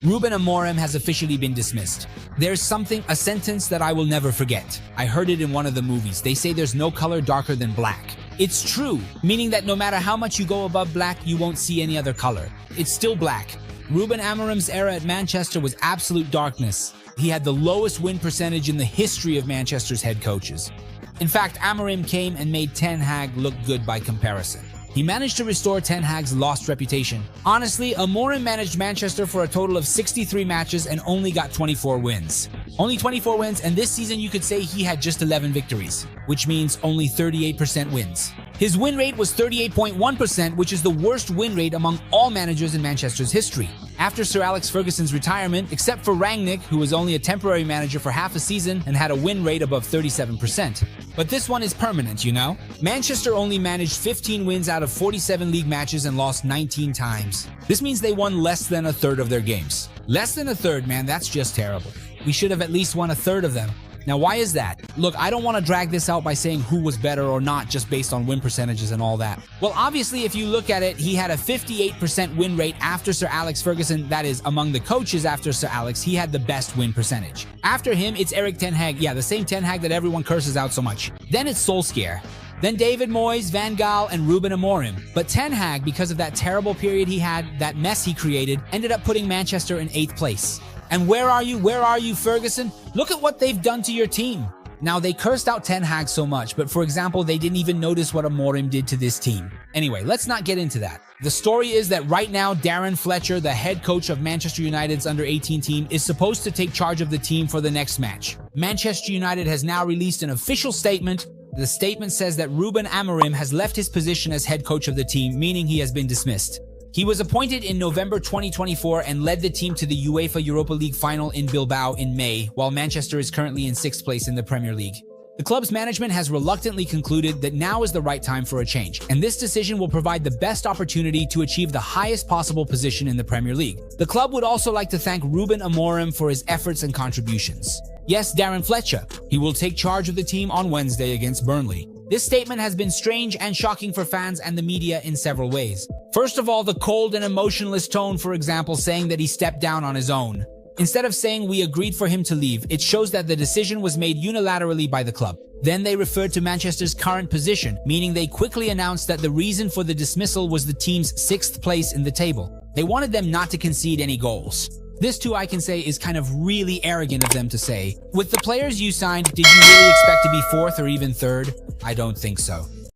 Ruben Amorim has officially been dismissed. There's a sentence that I will never forget. I heard it in one of the movies. They say there's no color darker than black. It's true, meaning that no matter how much you go above black, you won't see any other color. It's still black. Ruben Amorim's era at Manchester was absolute darkness. He had the lowest win percentage in the history of Manchester's head coaches. In fact, Amorim came and made Ten Hag look good by comparison. He managed to restore Ten Hag's lost reputation. Honestly, Amorim managed Manchester for a total of 63 matches and only got 24 wins. Only 24 wins, and this season you could say he had just 11 victories, which means only 38% wins. His win rate was 38.1%, which is the worst win rate among all managers in Manchester's history. After Sir Alex Ferguson's retirement, except for Rangnick, who was only a temporary manager for half a season and had a win rate above 37%. But this one is permanent, you know? Manchester only managed 15 wins out of 47 league matches and lost 19 times. This means they won less than a third of their games. Less than a third, man, that's just terrible. We should have at least won a third of them. Now, why is that? Look, I don't want to drag this out by saying who was better or not just based on win percentages and all that. Well, obviously, if you look at it, he had a 58% win rate after Sir Alex Ferguson. That is, among the coaches after Sir Alex, he had the best win percentage. After him, it's Erik Ten Hag. Yeah, the same Ten Hag that everyone curses out so much. Then it's Solskjaer. Then David Moyes, Van Gaal, and Ruben Amorim. But Ten Hag, because of that terrible period he had, that mess he created, ended up putting Manchester in 8th place. And where are you? Where are you, Ferguson? Look at what they've done to your team. Now, they cursed out Ten Hag so much, but for example, they didn't even notice what Amorim did to this team. Anyway, let's not get into that. The story is that right now, Darren Fletcher, the head coach of Manchester United's under-18 team, is supposed to take charge of the team for the next match. Manchester United has now released an official statement. The statement says that Ruben Amorim has left his position as head coach of the team, meaning he has been dismissed. He was appointed in November 2024 and led the team to the UEFA Europa League final in Bilbao in May, while Manchester is currently in 6th place in the Premier League. The club's management has reluctantly concluded that now is the right time for a change, and this decision will provide the best opportunity to achieve the highest possible position in the Premier League. The club would also like to thank Ruben Amorim for his efforts and contributions. Yes, Darren Fletcher. He will take charge of the team on Wednesday against Burnley. This statement has been strange and shocking for fans and the media in several ways. First of all, the cold and emotionless tone, for example, saying that he stepped down on his own. Instead of saying we agreed for him to leave, it shows that the decision was made unilaterally by the club. Then they referred to Manchester's current position, meaning they quickly announced that the reason for the dismissal was the team's 6th place in the table. They wanted them not to concede any goals. This too, I can say, is kind of really arrogant of them to say. With the players you signed, did you really expect to be 4th or even 3rd? I don't think so.